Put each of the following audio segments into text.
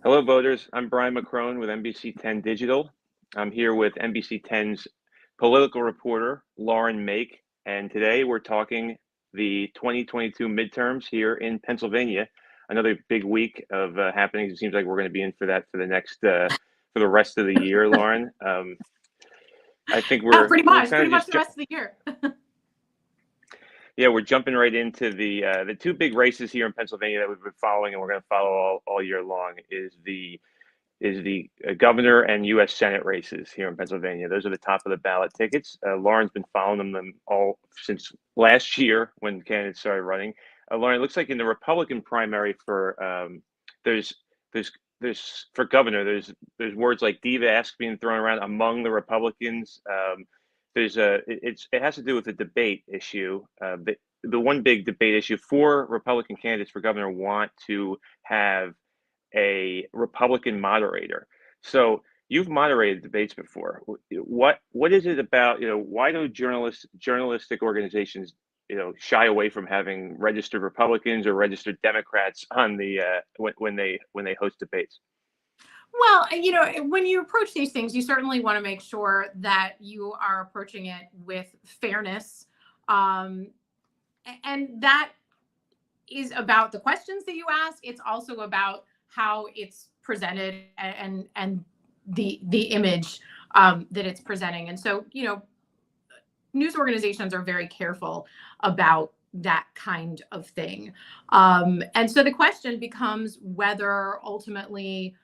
Hello, voters. I'm Brian McCrone with NBC 10 Digital. I'm here with NBC 10's political reporter, Lauren Mayk, and today we're talking the 2022 midterms here in Pennsylvania. Another big week of happenings. It seems like we're going to be in for that for the next, for the rest of the year, Lauren. I think pretty much the rest of the year. Yeah, we're jumping right into the two big races here in Pennsylvania that we've been following, and we're going to follow all year long. Is the governor and U.S. Senate races here in Pennsylvania. Those are the top of the ballot tickets. Lauren's been following them all since last year when candidates started running. Lauren, it looks like in the Republican primary for there's for governor there's words like diva-esque being thrown around among the Republicans. It has to do with the debate issue. The one big debate issue for Republican candidates for governor want to have a Republican moderator. So you've moderated debates before. What is it about, why do journalistic organizations, shy away from having registered Republicans or registered Democrats on the when they host debates? Well, when you approach these things, you certainly want to make sure that you are approaching it with fairness. And that is about the questions that you ask. It's also about how it's presented and the image that it's presenting. And so, news organizations are very careful about that kind of thing. And so the question becomes whether ultimately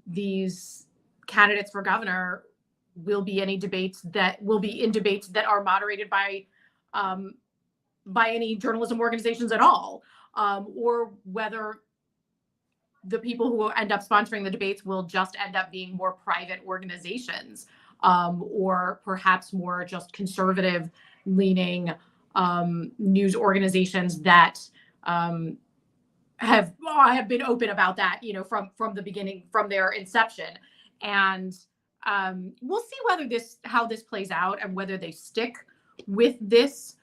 these candidates for governor will be in debates that are moderated by any journalism organizations at all, or whether the people who end up sponsoring the debates will just end up being more private organizations, or perhaps more just conservative leaning news organizations that have been open about that, from the beginning, from their inception. And we'll see how this plays out and whether they stick with this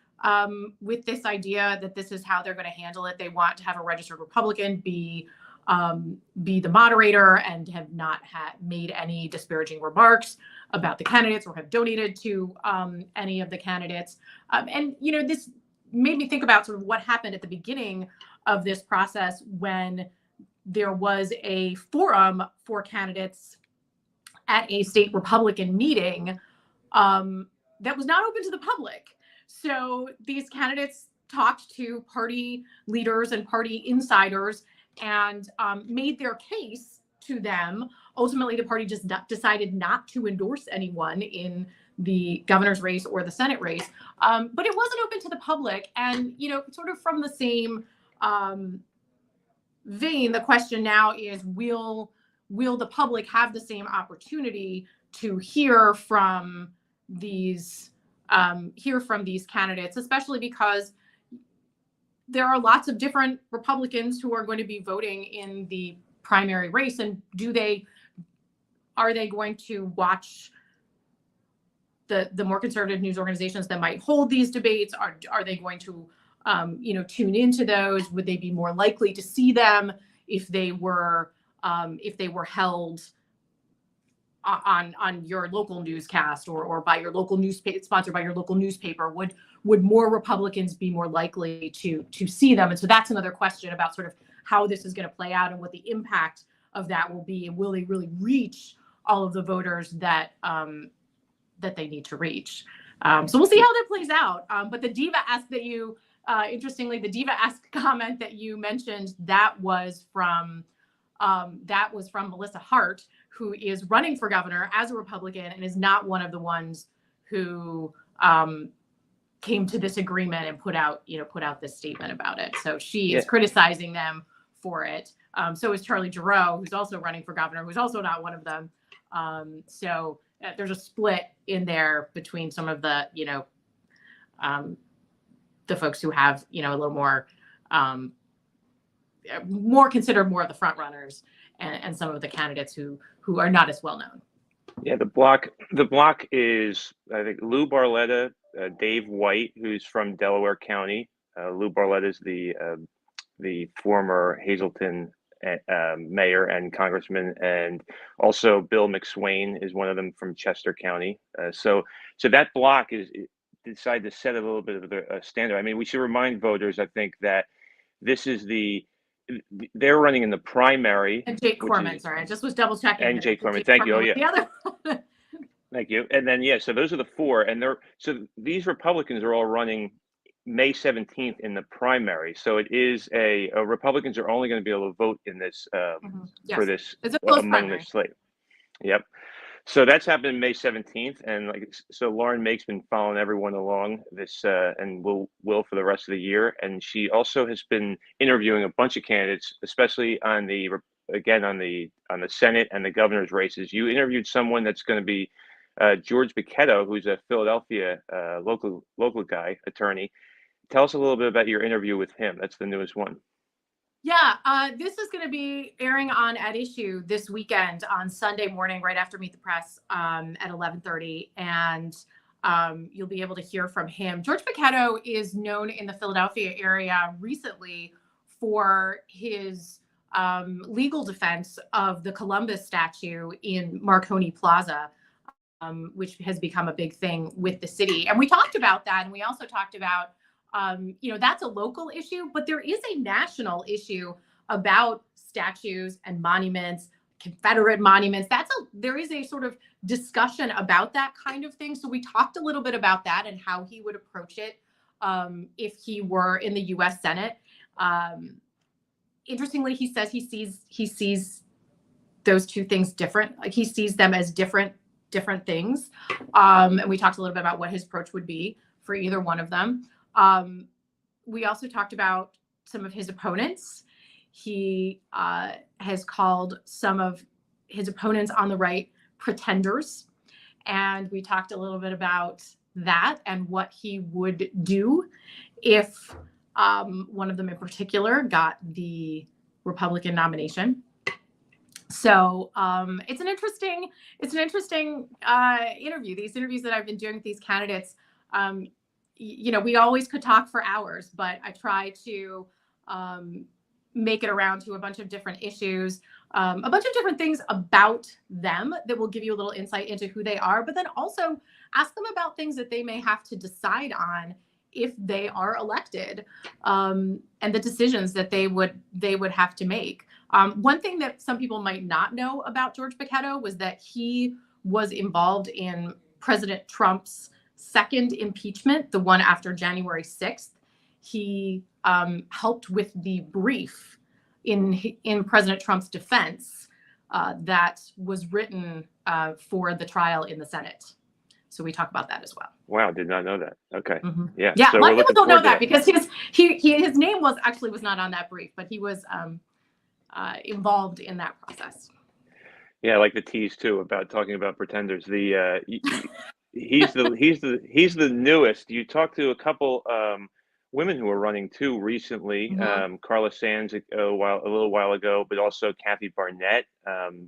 idea that this is how they're going to handle it. They want to have a registered Republican be the moderator and have not made any disparaging remarks about the candidates or have donated to any of the candidates. And this made me think about sort of what happened at the beginning of this process when there was a forum for candidates at a state Republican meeting that was not open to the public. So these candidates talked to party leaders and party insiders and made their case to them. Ultimately, the party just decided not to endorse anyone in the governor's race or the Senate race. But it wasn't open to the public. And, sort of from the same vein, the question now is, will the public have the same opportunity to hear from these candidates, especially because there are lots of different Republicans who are going to be voting in the primary race. And are they going to watch the more conservative news organizations that might hold these debates? Are they going to, tune into those? Would they be more likely to see them if they were held on your local newscast or by your local newspaper, sponsored by your local newspaper? Would more Republicans be more likely to see them? And so that's another question about sort of how this is going to play out and what the impact of that will be. And will they really reach all of the voters that they need to reach? So we'll see how that plays out. But the diva-esque that you, interestingly, the diva-esque comment that you mentioned, that was from Melissa Hart, who is running for governor as a Republican and is not one of the ones who came to this agreement and put out this statement about it. So she is criticizing them for it. So is Charlie Giroux, who's also running for governor, who's also not one of them. So there's a split in there between some of the, the folks who have, a little more considered more of the front runners, and some of the candidates who are not as well known. Yeah, the block is, I think, Lou Barletta, Dave White, who's from Delaware County. Lou Barletta is the former Hazleton mayor and congressman, and also Bill McSwain is one of them from Chester County. So that block decided to set a little bit of a standard. I mean, we should remind voters, I think, that this is they're running in the primary. And Jake Corman, sorry, I just was double checking. And Jake Corman, thank you. Oh, yeah. The other one. Thank you. And then, so those are the four. And so these Republicans are all running May 17th in the primary. So it is Republicans are only going to be able to vote in this Yes. for this It's a close among primary. this slate. Yep. So that's happened May 17th, and so Lauren Mayk's been following everyone along this, and will for the rest of the year. And she also has been interviewing a bunch of candidates, especially on the Senate and the governor's races. You interviewed someone that's going to be George Bicchetto, who's a Philadelphia local guy, attorney. Tell us a little bit about your interview with him. That's the newest one. Yeah, this is going to be airing on At Issue this weekend on Sunday morning, right after Meet the Press at 11:30, and you'll be able to hear from him. George Bicchetto is known in the Philadelphia area recently for his legal defense of the Columbus statue in Marconi Plaza, which has become a big thing with the city. And we talked about that, and we also talked about that's a local issue, but there is a national issue about statues and monuments, Confederate monuments. There is a sort of discussion about that kind of thing. So we talked a little bit about that and how he would approach it if he were in the U.S. Senate. Interestingly, he says he sees those two things different. Like, he sees them as different things. And we talked a little bit about what his approach would be for either one of them. We also talked about some of his opponents. He has called some of his opponents on the right pretenders. And we talked a little bit about that and what he would do if one of them in particular got the Republican nomination. So it's an interesting interview. These interviews that I've been doing with these candidates, we always could talk for hours, but I try to make it around to a bunch of different issues, a bunch of different things about them that will give you a little insight into who they are, but then also ask them about things that they may have to decide on if they are elected, and the decisions that they would have to make. One thing that some people might not know about George Bicchetto was that he was involved in President Trump's second impeachment, the one after January 6th. He helped with the brief in President Trump's defense that was written for the trial in the Senate. So we talk about that as well. Wow, did not know that. Okay. Mm-hmm. Yeah. So a lot of people don't know that because his name was not on that brief, but he was involved in that process. Yeah, I like the tease too about talking about pretenders. He's the newest. You talked to a couple women who are running too recently. Mm-hmm. Carla Sands a little while ago, but also Kathy Barnett.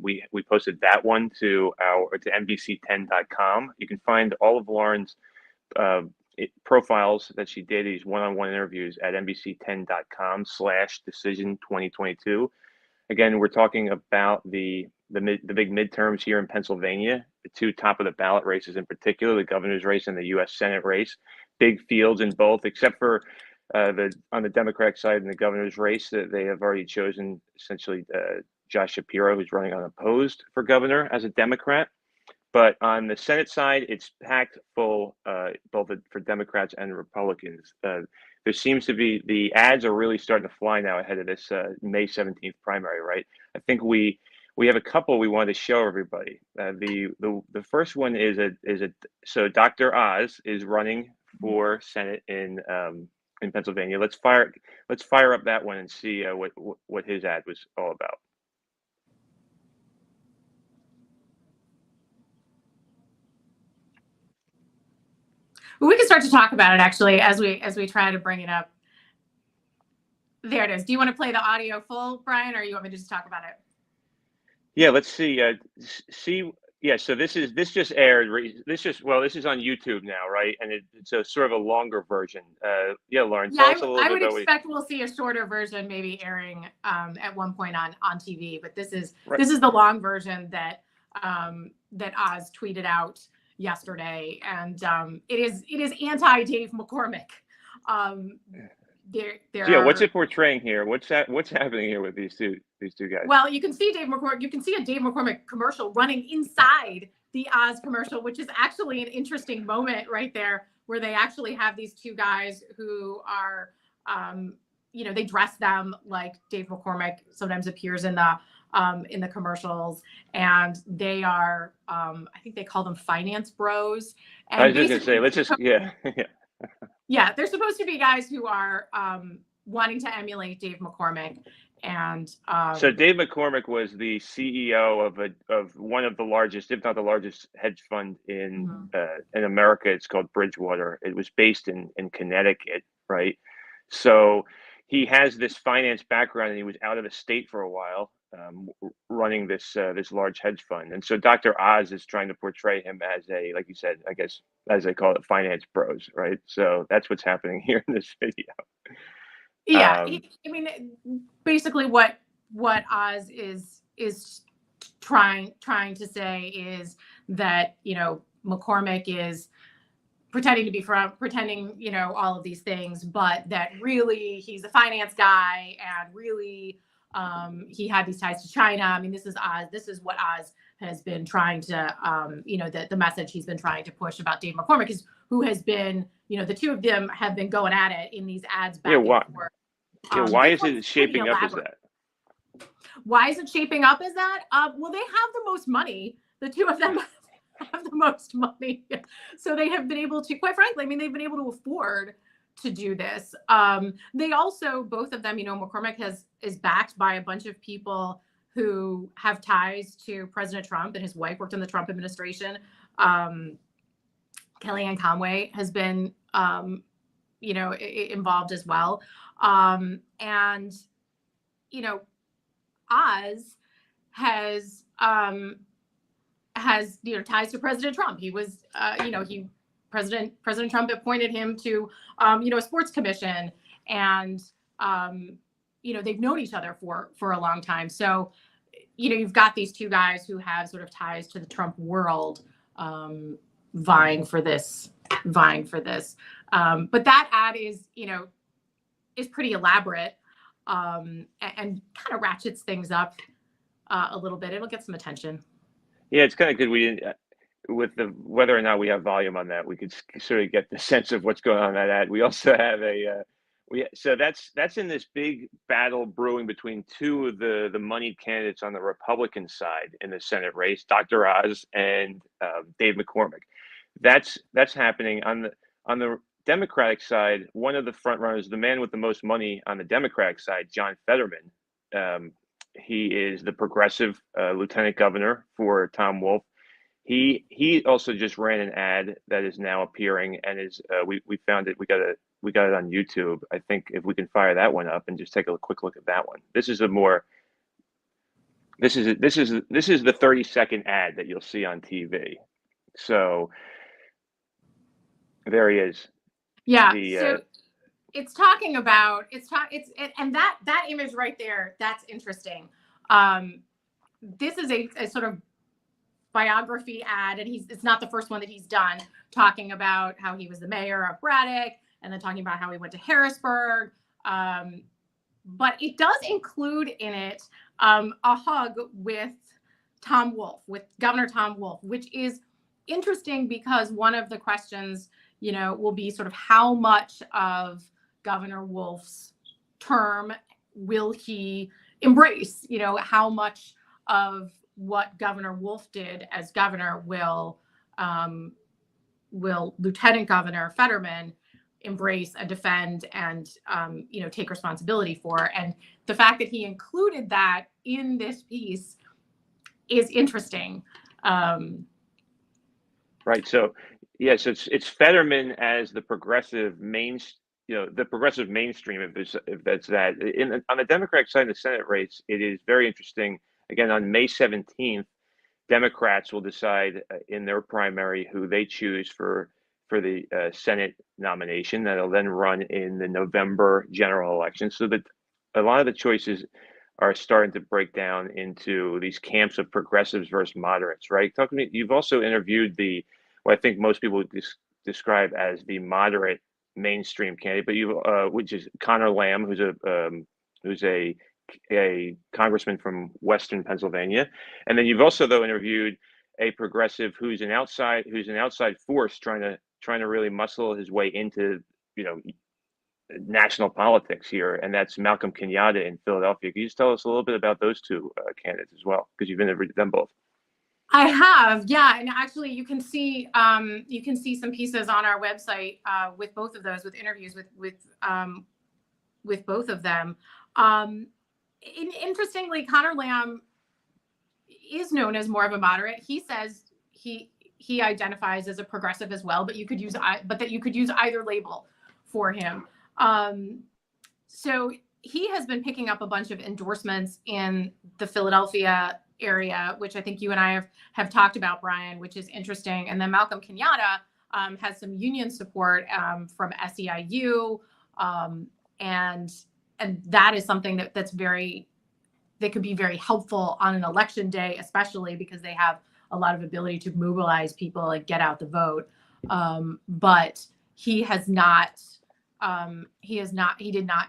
We posted that one to NBC10.com. You can find all of Lauren's profiles that she did, these one-on-one interviews, at NBC10.com/decision2022. Again, we're talking about the big midterms here in Pennsylvania, the two top of the ballot races in particular, the governor's race and the U.S. Senate race. Big fields in both, except for on the Democratic side in the governor's race, that they have already chosen essentially Josh Shapiro, who's running unopposed for governor as a Democrat. But on the Senate side, it's packed full, both for Democrats and Republicans. There seems to be, the ads are really starting to fly now ahead of this May 17th primary, right? I think we have a couple we wanted to show everybody. The first one so Dr. Oz is running for Senate in Pennsylvania. Let's fire up that one and see what his ad was all about. We can start to talk about it actually as we try to bring it up. There it is. Do you want to play the audio full, Brian, or you want me to just talk about it? Yeah, let's see. Yeah, so this just aired. This is on YouTube now, right? And it's a sort of a longer version. Yeah, Lauren, Yeah, tell us a little I bit would about what. expect we'll see a shorter version maybe airing at one point on TV, but Right. this is the long version that that Oz tweeted out yesterday, and it is anti Dave McCormick. Um, there So yeah, what's are it portraying here? What's happening here with these two guys? well, you can see Dave McCormick. You can see a Dave McCormick commercial running inside the Oz commercial, which is actually an interesting moment right there, where they actually have these two guys who are, they dress them like Dave McCormick sometimes appears in the commercials, and they are, I think they call them finance bros, I and was just gonna say, basically, let's just yeah, yeah. yeah, they're supposed to be guys who are wanting to emulate Dave McCormick. And So Dave McCormick was the CEO of one of the largest, if not the largest, hedge fund mhm. in America. It's called Bridgewater. It was based in Connecticut, right? So he has this finance background, and he was out of the state for a while, running this large hedge fund. And so Dr. Oz is trying to portray him as a, like you said, I guess as they call it, finance bros, right? So that's what's happening here in this video. Yeah, Um, I mean, basically, what Oz is trying to say is that McCormick is pretending to be pretending all of these things, but that really he's a finance guy, and really he had these ties to China. I mean, this is Oz. This is what Oz has been trying to the message he's been trying to push about Dave McCormick, is who has been, the two of them have been going at it in these ads yeah, back and why? forth. Yeah, why This is one's it pretty shaping up as elaborate. that? Why is it shaping up as that? Well, they have the most money. The two of them have the most money. So they have been able to, quite frankly, I mean, they've been able to afford to do this. They also, both of them, McCormick is backed by a bunch of people who have ties to President Trump, and his wife worked in the Trump administration. Kellyanne Conway has been, involved as well. And, Oz has ties to President Trump. He was President Trump appointed him to a sports commission, and they've known each other for a long time. So you've got these two guys who have sort of ties to the Trump world, vying for this. But that ad is pretty elaborate, and kind of ratchets things up a little bit. It'll get some attention. Yeah, it's kind of good. We didn't with the whether or not we have volume on that, we could sort of get the sense of what's going on in that ad. We also have so that's in this big battle brewing between two of the moneyed candidates on the Republican side in the Senate race, Dr. Oz and Dave McCormick. That's happening on the Democratic side. One of the front runners, the man with the most money on the Democratic side, John Fetterman. He is the progressive lieutenant governor for Tom Wolf. He also just ran an ad that is now appearing, and is we found it. We got it on YouTube. I think if we can fire that one up and just take a quick look at that one. This is the 30-second ad that you'll see on TV. So there he is. Yeah. So it's talking about and that image right there, that's interesting. This is a sort of biography ad, and it's not the first one that he's done, talking about how he was the mayor of Braddock, and then talking about how he went to Harrisburg. But it does include in it a hug with Governor Tom Wolf, which is interesting because one of the questions, will be sort of how much of Governor Wolf's term will he embrace? How much of what Governor Wolf did as governor will Lieutenant Governor Fetterman embrace and defend and take responsibility for? And the fact that he included that in this piece is interesting. Right. So yes, it's Fetterman as the progressive the progressive mainstream, if that's that. On the Democratic side of the Senate race, it is very interesting. Again, on May 17th, Democrats will decide in their primary who they choose for the Senate nomination. That'll then run in the November general election. So that a lot of the choices are starting to break down into these camps of progressives versus moderates, right? Talk to me. You've also interviewed what I think most people would describe as the moderate mainstream candidate, but which is Connor Lamb, who's a congressman from Western Pennsylvania, and then you've also though interviewed a progressive who's an outside force trying to really muscle his way into national politics here, and that's Malcolm Kenyatta in Philadelphia. Can you just tell us a little bit about those two candidates as well, because you've interviewed them both? I have, yeah, and actually, you can see some pieces on our website with both of those, with interviews with both of them. Interestingly, Connor Lamb is known as more of a moderate. He says he identifies as a progressive as well, but that you could use either label for him. So he has been picking up a bunch of endorsements in the Philadelphia area, which I think you and I have talked about, Brian, which is interesting. And then Malcolm Kenyatta has some union support from SEIU, and that is something that could be very helpful on an election day, especially because they have a lot of ability to mobilize people and get out the vote. But he did not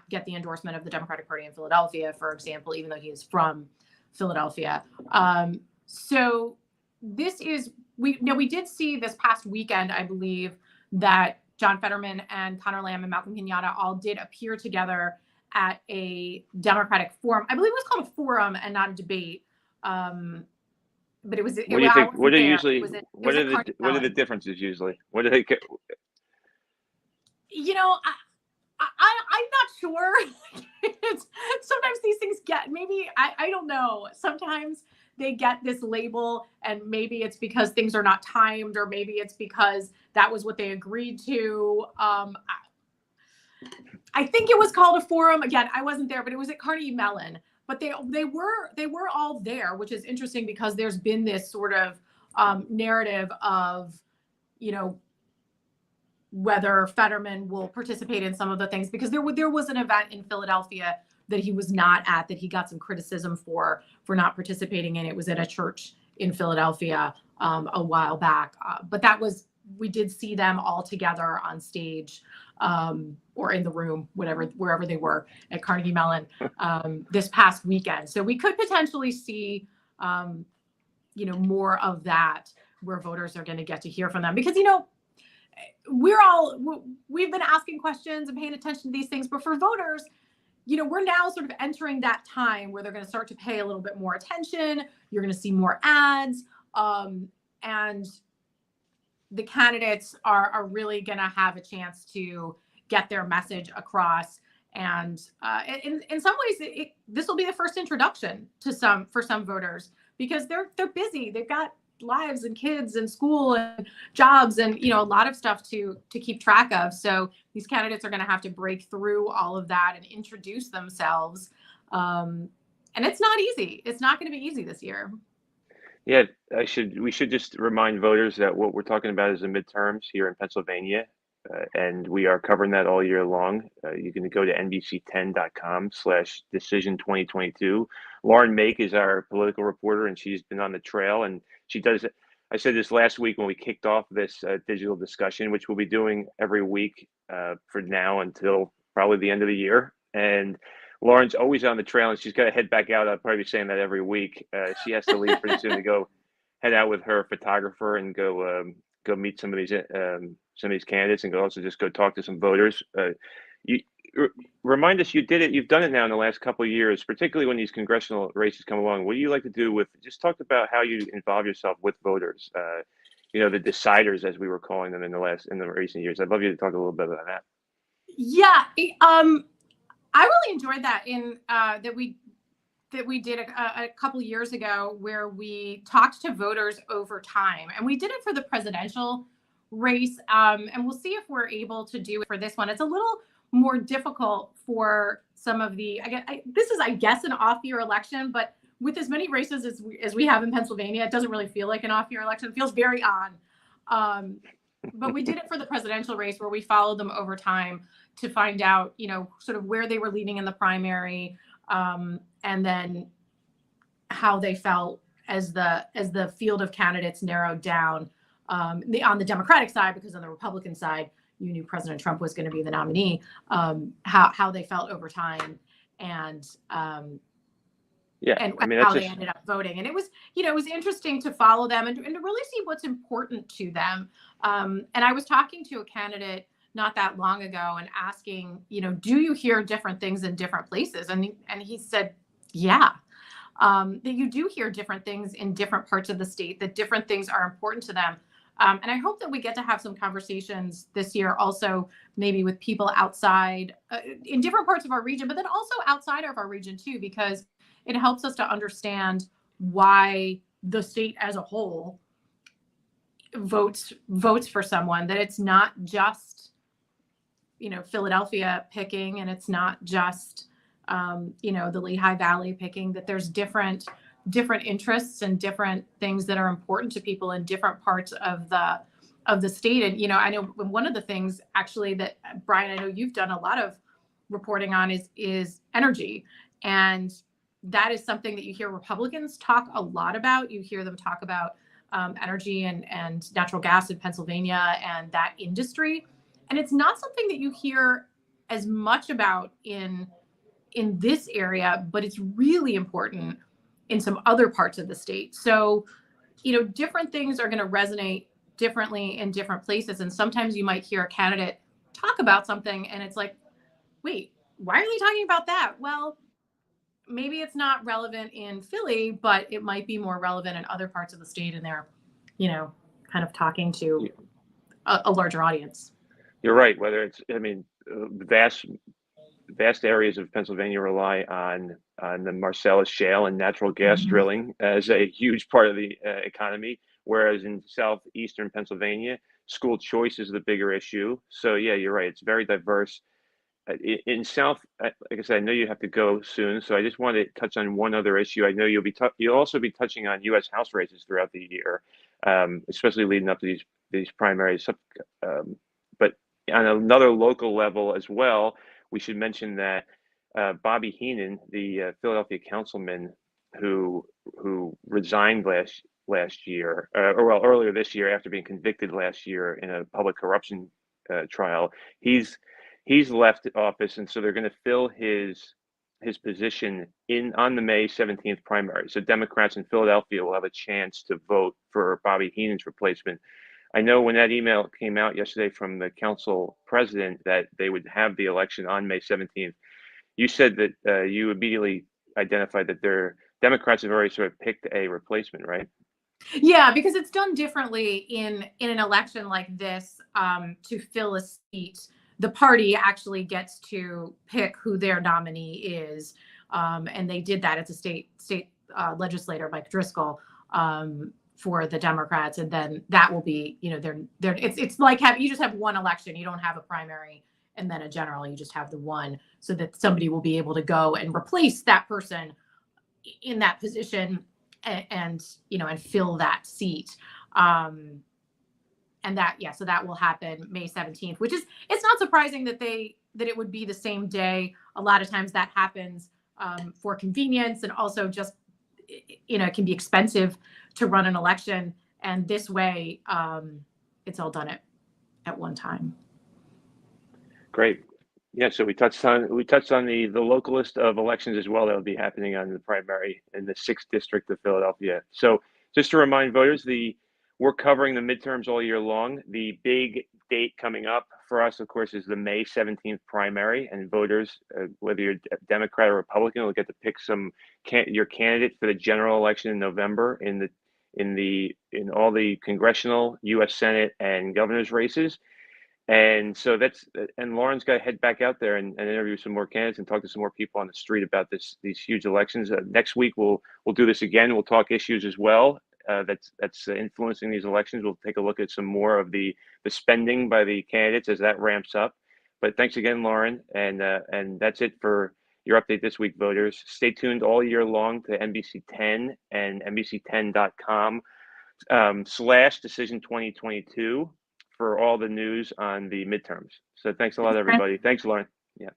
get the endorsement of the Democratic Party in Philadelphia, for example, even though he is from Philadelphia. So we did see this past weekend, I believe, that John Fetterman and Connor Lamb and Malcolm Kenyatta all did appear together at a Democratic forum. I believe it was called a forum and not a debate. But it was. What do you think? What are the differences usually? What do they? I'm not sure. Sometimes these things I don't know. Sometimes they get this label, and maybe it's because things are not timed, or maybe it's because that was what they agreed to. I think it was called a forum. Again, I wasn't there, but it was at Carnegie Mellon. But they were all there, which is interesting because there's been this sort of narrative of, whether Fetterman will participate in some of the things, because there was an event in Philadelphia that he was not at, that he got some criticism for not participating in. It was at a church in Philadelphia a while back. But we did see them all together on stage or in the room, wherever they were at Carnegie Mellon this past weekend. So we could potentially see, more of that, where voters are going to get to hear from them, because, we've been asking questions and paying attention to these things, but for voters, we're now sort of entering that time where they're going to start to pay a little bit more attention. You're going to see more ads, and the candidates are really going to have a chance to get their message across. And in some ways, this will be the first introduction for some voters, because they're busy. They've got lives and kids and school and jobs and a lot of stuff to keep track of. So these candidates are going to have to break through all of that and introduce themselves. And it's not easy. It's not going to be easy this year. Yeah, we should just remind voters that what we're talking about is the midterms here in Pennsylvania, and we are covering that all year long. You can go to NBC10.com/decision2022. Lauren Mayk is our political reporter, and she's been on the trail, and she does. I said this last week when we kicked off this digital discussion, which we'll be doing every week for now until probably the end of the year. And Lauren's always on the trail, and she's got to head back out. I'll probably be saying that every week. She has to leave pretty soon to go head out with her photographer and go meet some of these candidates, and also just go talk to some voters. Remind us, you've done it now in the last couple of years, particularly when these congressional races come along. What do you like to do just talk about how you involve yourself with voters, the deciders, as we were calling them in the recent years. I'd love you to talk a little bit about that. Yeah. I really enjoyed that that we did a couple years ago, where we talked to voters over time, and we did it for the presidential race. And we'll see if we're able to do it for this one. It's a little more difficult for some of this is, I guess, an off-year election, but with as many races as we have in Pennsylvania, it doesn't really feel like an off-year election. It feels very on. But we did it for the presidential race, where we followed them over time to find out, sort of where they were leading in the primary, and then how they felt as the field of candidates narrowed down, on the Democratic side, because on the Republican side, you knew President Trump was going to be the nominee, how they felt over time, and how they ended up voting. And it was interesting to follow them and to really see what's important to them. And I was talking to a candidate not that long ago and asking, do you hear different things in different places? And he said, yeah, that you do hear different things in different parts of the state, that different things are important to them. And I hope that we get to have some conversations this year also, maybe with people outside in different parts of our region, but then also outside of our region too, because it helps us to understand why the state as a whole votes for someone, that it's not just, Philadelphia picking, and it's not just, the Lehigh Valley picking, that there's different interests and different things that are important to people in different parts of the state. And, I know one of the things actually that, Brian, I know you've done a lot of reporting on is energy. And that is something that you hear Republicans talk a lot about. You hear them talk about energy and natural gas in Pennsylvania and that industry. And it's not something that you hear as much about in this area, but it's really important in some other parts of the state. So, different things are going to resonate differently in different places. And sometimes you might hear a candidate talk about something and it's like, wait, why are they talking about that? Well, maybe it's not relevant in Philly, but it might be more relevant in other parts of the state, and they're, kind of talking to a larger audience. You're right. Whether it's, vast areas of Pennsylvania rely on the Marcellus shale and natural gas drilling as a huge part of the economy, whereas in southeastern Pennsylvania, school choice is the bigger issue. So yeah, you're right. It's very diverse. In South, like I said, I know you have to go soon, so I just wanted to touch on one other issue. I know you'll also be touching on U.S. House races throughout the year, especially leading up to these primaries. But on another local level as well, we should mention that Bobby Heenan, the Philadelphia councilman who resigned last year, earlier this year after being convicted last year in a public corruption trial, he's left office, and so they're going to fill his position on the May 17th primary. So Democrats in Philadelphia will have a chance to vote for Bobby Heenan's replacement. I know when that email came out yesterday from the council president that they would have the election on May 17th, you said that you immediately identified that their Democrats have already sort of picked a replacement, right? Yeah, because it's done differently in an election like this. To fill a seat, the party actually gets to pick who their nominee is, and they did that. It's a state legislator, Mike Driscoll, for the Democrats, and then that will be, it's like you just have one election. You don't have a primary and then a general. You just have the one, so that somebody will be able to go and replace that person in that position and fill that seat. And so that will happen May 17th, which it's not surprising that it would be the same day. A lot of times that happens for convenience, and also just, it can be expensive to run an election. And this way, it's all done at one time. Great. Yeah, so we touched on the local list of elections as well that will be happening on the primary in the 6th district of Philadelphia. So just to remind voters, we're covering the midterms all year long. The big date coming up for us, of course, is the May 17th primary, and voters, whether you're Democrat or Republican, will get to pick your candidate for the general election in November in all the congressional, U.S. Senate, and governor's races. And so and Lauren's got to head back out there and interview some more candidates and talk to some more people on the street about these huge elections. Next week we'll do this again. We'll talk issues as well that's influencing these elections. We'll take a look at some more of the spending by the candidates as that ramps up. But thanks again, Lauren, and that's it for your update this week, voters. Stay tuned all year long to NBC 10 and NBC10.com / decision 2022 for all the news on the midterms. So thanks a lot, everybody. Thanks, Lauren. Yeah.